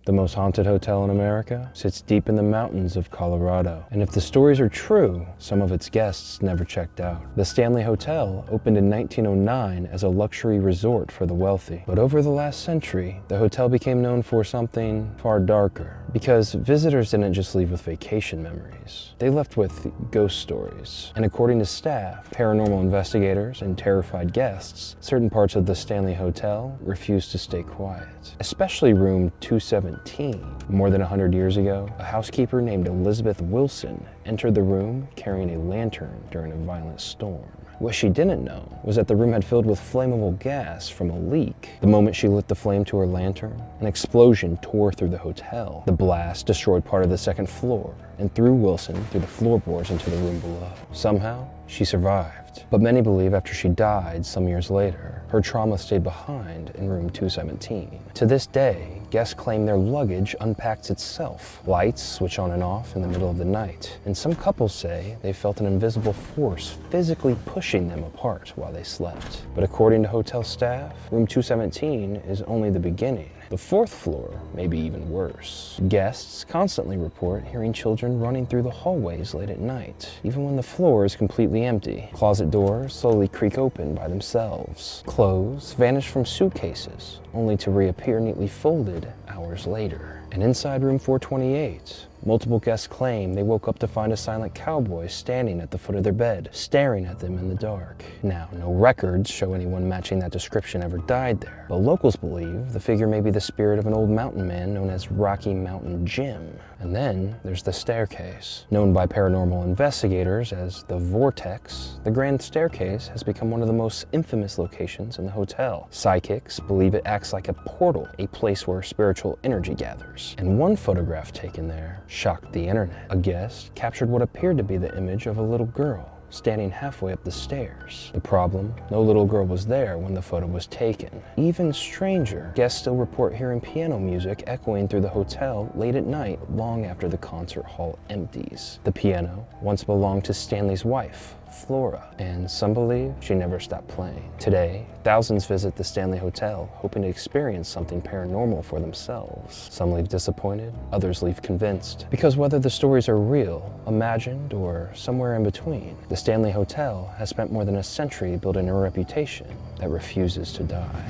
The most haunted hotel in America sits deep in the mountains of Colorado. And if the stories are true, some of its guests never checked out. The Stanley Hotel opened in 1909 as a luxury resort for the wealthy. But over the last century, the hotel became known for something far darker. Because visitors didn't just leave with vacation memories. They left with ghost stories. And according to staff, paranormal investigators, and terrified guests, certain parts of the Stanley Hotel refused to stay quiet. Especially room 217. More than 100 years ago, a housekeeper named Elizabeth Wilson entered the room carrying a lantern during a violent storm. What she didn't know was that the room had filled with flammable gas from a leak. The moment she lit the flame to her lantern, an explosion tore through the hotel. The blast destroyed part of the second floor and threw Wilson through the floorboards into the room below. Somehow, she survived. But many believe after she died some years later, her trauma stayed behind in room 217. To this day, guests claim their luggage unpacks itself. Lights switch on and off in the middle of the night. And some couples say they felt an invisible force physically pushing them apart while they slept. But according to hotel staff, room 217 is only the beginning. The fourth floor may be even worse. Guests constantly report hearing children running through the hallways late at night, even when the floor is completely empty. Closet doors slowly creak open by themselves. Clothes vanish from suitcases, only to reappear neatly folded hours later. And inside room 428, multiple guests claim they woke up to find a silent cowboy standing at the foot of their bed, staring at them in the dark. Now, no records show anyone matching that description ever died there, but locals believe the figure may be the spirit of an old mountain man known as Rocky Mountain Jim. And then there's the staircase. Known by paranormal investigators as the Vortex, the Grand Staircase has become one of the most infamous locations in the hotel. Psychics believe it acts like a portal, a place where spiritual energy gathers. And one photograph taken there shocked the internet. A guest captured what appeared to be the image of a little girl standing halfway up the stairs. The problem? No little girl was there when the photo was taken. Even stranger, guests still report hearing piano music echoing through the hotel late at night long after the concert hall empties. The piano once belonged to Stanley's wife, Flora, and some believe she never stopped playing. Today, thousands visit the Stanley Hotel hoping to experience something paranormal for themselves. Some leave disappointed, others leave convinced. Because whether the stories are real, imagined, or somewhere in between, the Stanley Hotel has spent more than a century building a reputation that refuses to die.